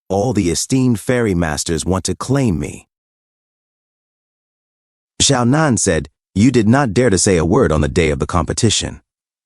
All the esteemed fairy masters want to claim me. Xiaonan said, "You did not dare to say a word on the day of the competition.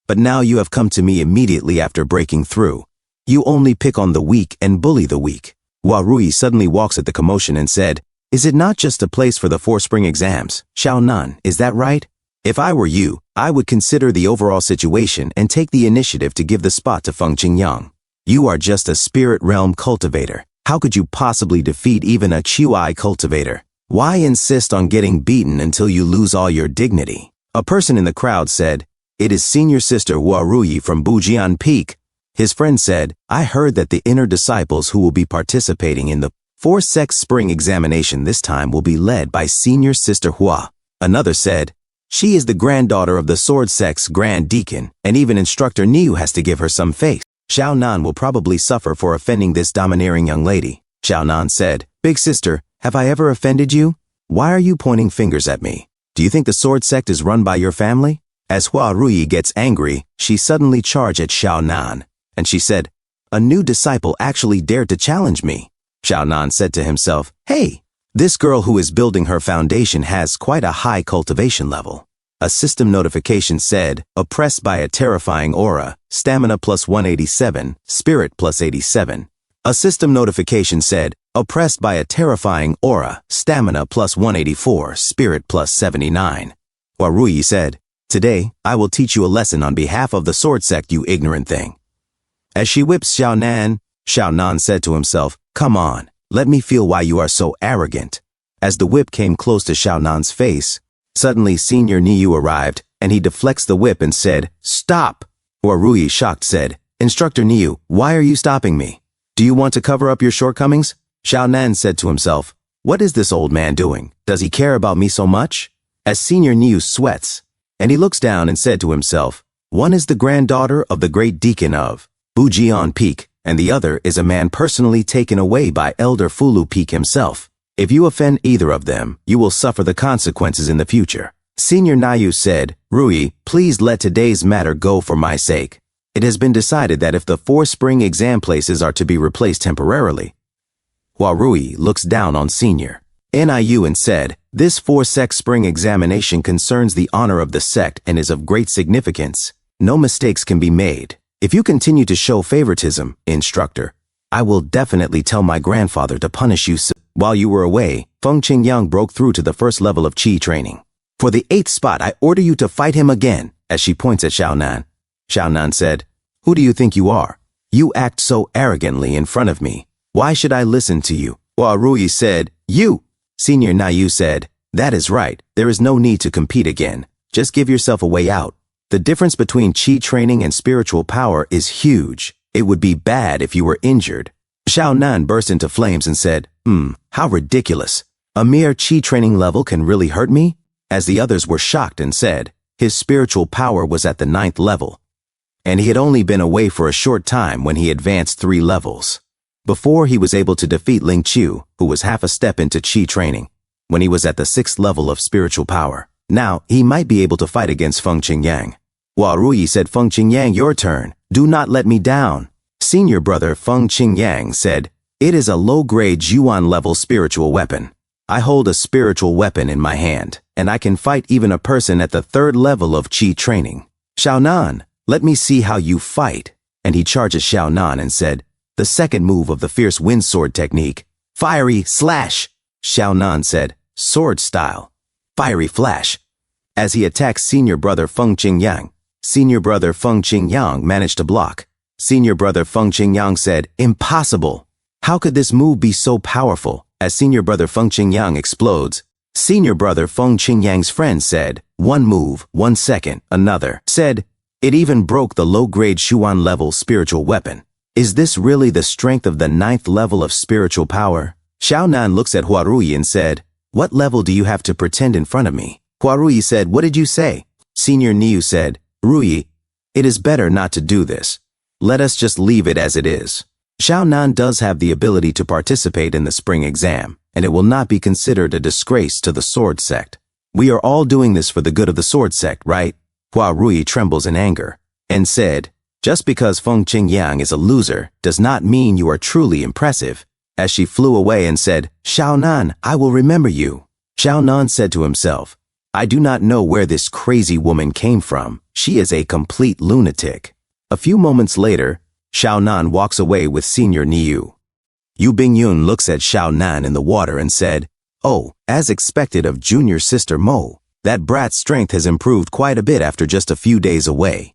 But now you have come to me immediately after breaking through. You only pick on the weak and bully the weak." Hua Rui suddenly walks at the commotion and said, "Is it not just a place for the 4 spring exams? Xiaonan, is that right? If I were you, I would consider the overall situation and take the initiative to give the spot to Feng Qingyang. You are just a spirit realm cultivator. How could you possibly defeat even a Qi cultivator? Why insist on getting beaten until you lose all your dignity?" A person in the crowd said, "It is senior sister Hua Rui from Bujian Peak." His friend said, "I heard that the inner disciples who will be participating in the 4-Sex Spring examination this time will be led by senior sister Hua." Another said, "She is the granddaughter of the Sword Sex Grand Deacon, and even instructor Niu has to give her some face. Xiaonan will probably suffer for offending this domineering young lady." Xiaonan said, "Big sister, have I ever offended you? Why are you pointing fingers at me? Do you think the sword sect is run by your family?" As Hua Rui gets angry, she suddenly charged at Xiaonan, and she said, "A new disciple actually dared to challenge me." Xiaonan said to himself, "Hey, this girl who is building her foundation has quite a high cultivation level." A system notification said, "Oppressed by a terrifying aura, stamina plus 187, spirit plus 87. A system notification said, "Oppressed by a terrifying aura, stamina plus 184, spirit plus 79. Hua Rui said, "Today, I will teach you a lesson on behalf of the sword sect, you ignorant thing." As she whips Xiaonan, Xiaonan said to himself, "Come on, let me feel why you are so arrogant." As the whip came close to Xiaonan's face, suddenly Senior Niu arrived, and he deflects the whip and said, "Stop!" Hua Rui, shocked, said, "Instructor Niu, why are you stopping me? Do you want to cover up your shortcomings?" Xiaonan said to himself, "What is this old man doing? Does he care about me so much?" As Senior Niu sweats, and he looks down and said to himself, "One is the granddaughter of the great deacon of Bujian Peak, and the other is a man personally taken away by Elder Fulu Peak himself. If you offend either of them, you will suffer the consequences in the future." Senior Niu said, "Rui, please let today's matter go for my sake. It has been decided that if the 4 spring exam places are to be replaced temporarily." Hua Rui looks down on Senior Niu and said, "This 4-Sex Spring examination concerns the honor of the sect and is of great significance. No mistakes can be made. If you continue to show favoritism, instructor, I will definitely tell my grandfather to punish you." While you were away, Feng Qingyang broke through to the first level of Qi training. "For the 8th spot, I order you to fight him again," as she points at Xiaonan. Xiaonan said, "Who do you think you are? You act so arrogantly in front of me. Why should I listen to you?" Hua Rui said, "You." Senior Niu said, "That is right. There is no need to compete again. Just give yourself a way out. The difference between Qi training and spiritual power is huge. It would be bad if you were injured." Xiaonan burst into flames and said, How ridiculous. A mere Qi training level can really hurt me?" As the others were shocked and said, his spiritual power was at the 9th level, and he had only been away for a short time when he advanced 3 levels. Before he was able to defeat Ling Qiu, who was half a step into Qi training, when he was at the 6th level of spiritual power. Now, he might be able to fight against Feng Qingyang. Hua Rui said, "Feng Qingyang, your turn. Do not let me down." Senior brother Feng Qingyang said, "It is a low-grade Yuan-level spiritual weapon. I hold a spiritual weapon in my hand, and I can fight even a person at the 3rd level of Qi training. Xiaonan, let me see how you fight." And he charges Xiaonan and said, "The second move of the fierce wind sword technique, fiery slash." Xiaonan said, "Sword style, fiery flash." As he attacks senior brother Feng Qingyang, senior brother Feng Qingyang managed to block. Senior brother Feng Qingyang said, "Impossible. How could this move be so powerful?" As senior brother Feng Qingyang explodes, senior brother Feng Qingyang's friend said, "1 move, 1 second." Another said, "It even broke the low-grade Xuan level spiritual weapon. Is this really the strength of the 9th level of spiritual power?" Xiaonan looks at Hua Rui and said, "What level do you have to pretend in front of me?" Hua Rui said, "What did you say?" Senior Niu said, "Rui, it is better not to do this. Let us just leave it as it is. Xiaonan does have the ability to participate in the spring exam, and it will not be considered a disgrace to the sword sect. We are all doing this for the good of the sword sect, right?" Hua Rui trembles in anger and said, "Just because Feng Qingyang is a loser does not mean you are truly impressive." as she flew away and said, Xiao Nan, I will remember you. Xiao Nan said to himself, I do not know where this crazy woman came from. She is a complete lunatic. A few moments later, Xiao Nan walks away with Senior Niu. Yu Bingyun looks at Xiao Nan in the water and said, Oh, as expected of junior sister Mo, that brat's strength has improved quite a bit after just a few days away.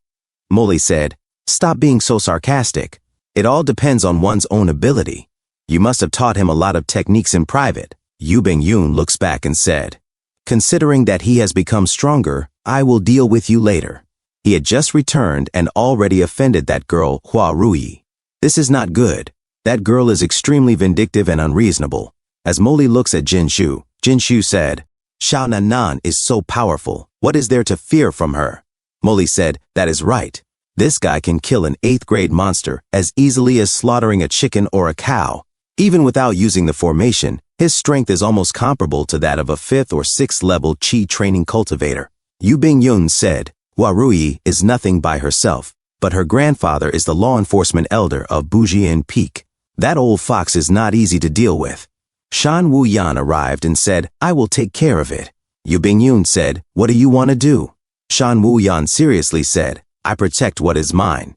Molly said, Stop being so sarcastic. It all depends on one's own ability. You must have taught him a lot of techniques in private. Yu Bingyun looks back and said, Considering that he has become stronger, I will deal with you later. He had just returned and already offended that girl, Hua Rui. This is not good. That girl is extremely vindictive and unreasonable. As Molly looks at Jinshu, Jinshu said, Xiao Nan is so powerful. What is there to fear from her? Molly said, That is right. This guy can kill an 8th grade monster as easily as slaughtering a chicken or a cow. Even without using the formation, his strength is almost comparable to that of a 5th or 6th level Qi training cultivator. Yu Bingyun said, Hua Rui is nothing by herself, but her grandfather is the law enforcement elder of Bujian Peak. That old fox is not easy to deal with. Shan Wuyan arrived and said, I will take care of it. Yu Bingyun said, What do you want to do? Shan Wuyan seriously said, I protect what is mine.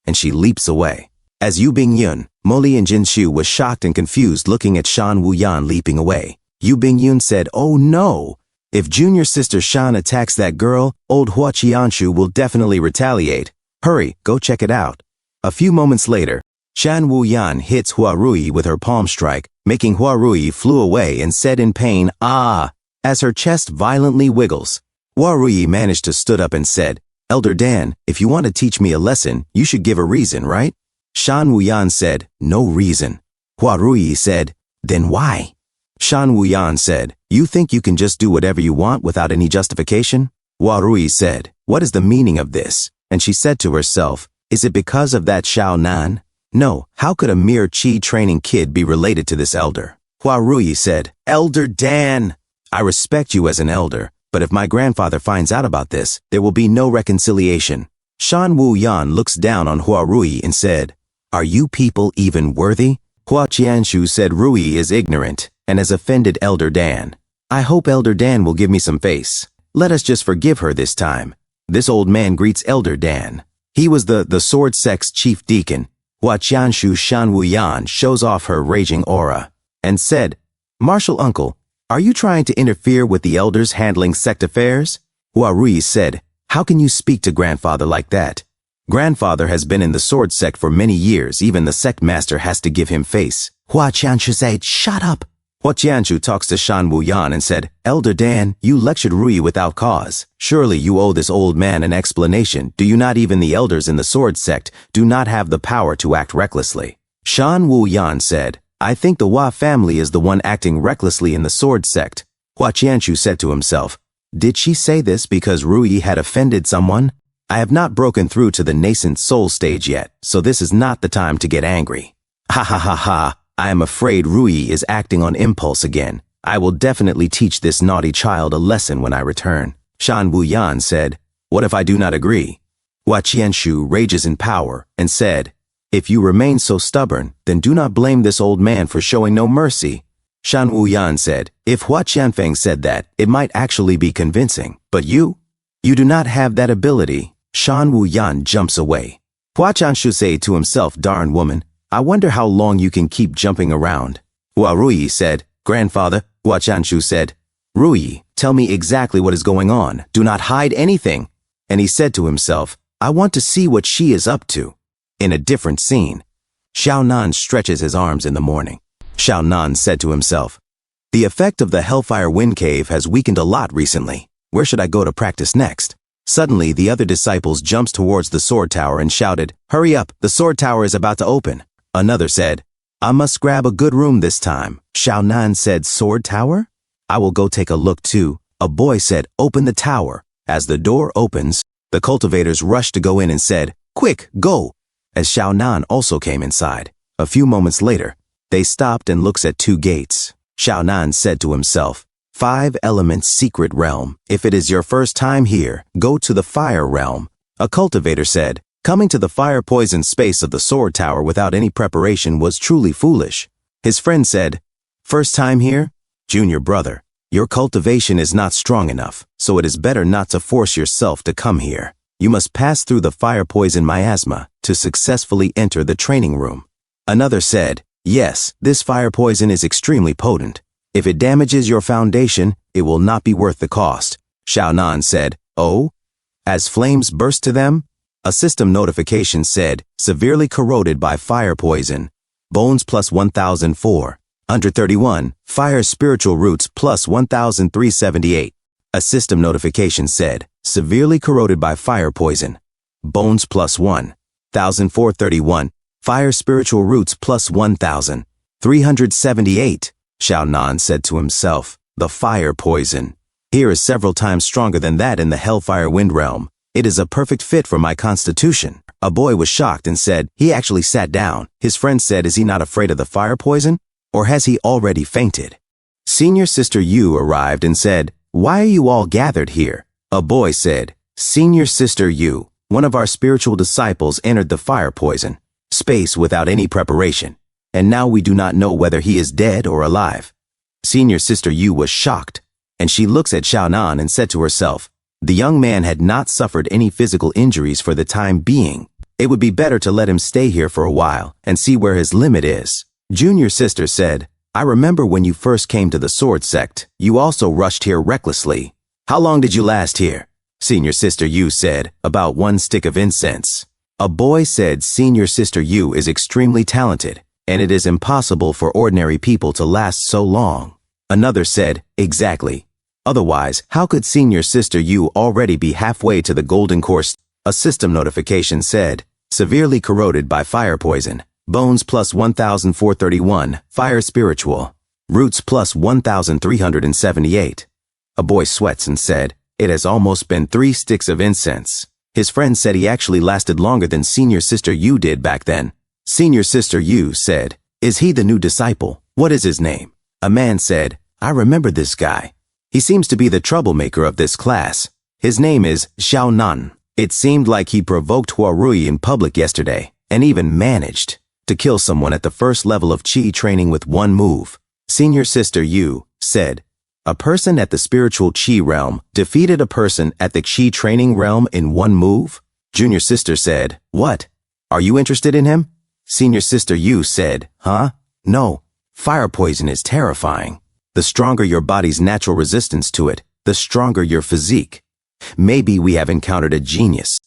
And she leaps away. As Yu Bingyun, Molly and Jinshu was shocked and confused looking at Shan Wuyan leaping away. Yu Bingyun said, Oh no! If junior sister Shan attacks that girl, old Hua Qianshu will definitely retaliate. Hurry, go check it out. A few moments later, Shan Wuyan hits Hua Rui with her palm strike, making Hua Rui flew away and said in pain, Ah! As her chest violently wiggles. Hua Rui managed to stood up and said, Elder Dan, if you want to teach me a lesson, you should give a reason, right? Shan Wuyan said, No reason. Hua Rui said, Then why? Shan Wuyan said, You think you can just do whatever you want without any justification? Hua Rui said, What is the meaning of this? And she said to herself, Is it because of that Xiao Nan? No, how could a mere Qi training kid be related to this elder? Hua Rui said, Elder Dan! I respect you as an elder, but if my grandfather finds out about this, there will be no reconciliation. Shan Wuyan looks down on Hua Rui and said, Are you people even worthy? Hua Qianshu said Rui is ignorant and has offended Elder Dan. I hope Elder Dan will give me some face. Let us just forgive her this time. This old man greets Elder Dan. He was the sword sect's chief deacon. Hua Qianshu Shan Wuyan shows off her raging aura and said, Martial uncle, are you trying to interfere with the elders handling sect affairs? Hua Rui said, How can you speak to grandfather like that? Grandfather has been in the sword sect for many years. Even the sect master has to give him face. Hua Qianshu said, Shut up. Hua Qianshu talks to Shan Wuyan and said, Elder Dan, you lectured Rui without cause. Surely you owe this old man an explanation. Do you not even the elders in the sword sect do not have the power to act recklessly? Shan Wuyan said, I think the Hua family is the one acting recklessly in the sword sect. Hua Qianshu said to himself, Did she say this because Rui had offended someone? I have not broken through to the nascent soul stage yet, so this is not the time to get angry. Ha ha ha ha. I am afraid Rui is acting on impulse again. I will definitely teach this naughty child a lesson when I return. Shan Wuyan said, What if I do not agree? Hua Qianshu rages in power and said, If you remain so stubborn, then do not blame this old man for showing no mercy. Shan Wuyan said, If Hua Qianfeng said that, it might actually be convincing. But you do not have that ability. Shan Wuyan jumps away. Hua Qianshu said to himself, Darn woman, I wonder how long you can keep jumping around. Hua Rui said, Grandfather. Hua Qianshu said, Rui, tell me exactly what is going on. Do not hide anything. And he said to himself, I want to see what she is up to. In a different scene, Xiao Nan stretches his arms in the morning. Xiao Nan said to himself, The effect of the Hellfire Wind Cave has weakened a lot recently. Where should I go to practice next? Suddenly, the other disciples jumps towards the sword tower and shouted, Hurry up, the sword tower is about to open. Another said, I must grab a good room this time. Xiao Nan said, Sword tower? I will go take a look too. A boy said, Open the tower. As the door opens, the cultivators rushed to go in and said, Quick, go! As Xiao Nan also came inside. A few moments later, they stopped and looked at 2 gates. Xiao Nan said to himself, 5 Elements Secret Realm. If it is your first time here, go to the Fire Realm. A cultivator said, Coming to the fire-poisoned space of the sword tower without any preparation was truly foolish. His friend said, "First time here? Junior brother, your cultivation is not strong enough, so it is better not to force yourself to come here. You must pass through the fire poison miasma to successfully enter the training room." Another said, "Yes, this fire poison is extremely potent. If it damages your foundation, it will not be worth the cost." Xiaonan said, "Oh?" As flames burst to them, a system notification said, "Severely corroded by fire poison. Bones plus 1004. 131. Fire spiritual roots plus 1378. A system notification said, "Severely corroded by fire poison. Bones plus 1,431. Fire spiritual roots plus 1,378. Xiaonan said to himself, "The fire poison. Here is several times stronger than that in the Hellfire Wind Realm. It is a perfect fit for my constitution." A boy was shocked and said he actually sat down. His friend said, "Is he not afraid of the fire poison? Or has he already fainted?" Senior Sister Yu arrived and said, "Why are you all gathered here?" A boy said, "Senior Sister Yu, one of our spiritual disciples entered the fire poison space without any preparation, and now we do not know whether he is dead or alive." Senior Sister Yu was shocked, and she looks at Xiaonan and said to herself, the young man had not suffered any physical injuries for the time being. It would be better to let him stay here for a while and see where his limit is. Junior Sister said, "I remember when you first came to the sword sect, you also rushed here recklessly. How long did you last here?" Senior Sister Yu said, "About 1 stick of incense." A boy said Senior Sister Yu is extremely talented, and it is impossible for ordinary people to last so long. Another said, "Exactly. Otherwise, how could Senior Sister Yu already be halfway to the golden course?" A system notification said, "Severely corroded by fire poison. Bones plus 1431. Fire spiritual. Roots plus 1378. A boy sweats and said, "It has almost been 3 sticks of incense." His friend said he actually lasted longer than Senior Sister Yu did back then. Senior Sister Yu said, "Is he the new disciple? What is his name?" A man said, "I remember this guy. He seems to be the troublemaker of this class. His name is Xiaonan. It seemed like he provoked Huarui in public yesterday, and even managed to kill someone at the first level of Qi training with one move." Senior Sister Yu said, "A person at the spiritual Qi realm defeated a person at the Qi training realm in one move?" Junior Sister said, "What? Are you interested in him?" Senior Sister Yu said, "Huh? No. Fire poison is terrifying. The stronger your body's natural resistance to it, the stronger your physique. Maybe we have encountered a genius."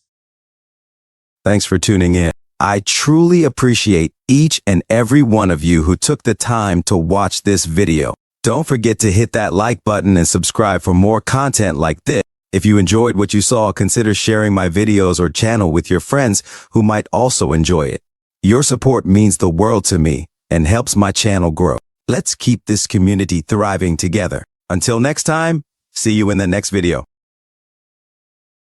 Thanks for tuning in. I truly appreciate each and every one of you who took the time to watch this video. Don't forget to hit that like button and subscribe for more content like this. If you enjoyed what you saw, consider sharing my videos or channel with your friends who might also enjoy it. Your support means the world to me and helps my channel grow. Let's keep this community thriving together. Until next time, see you in the next video.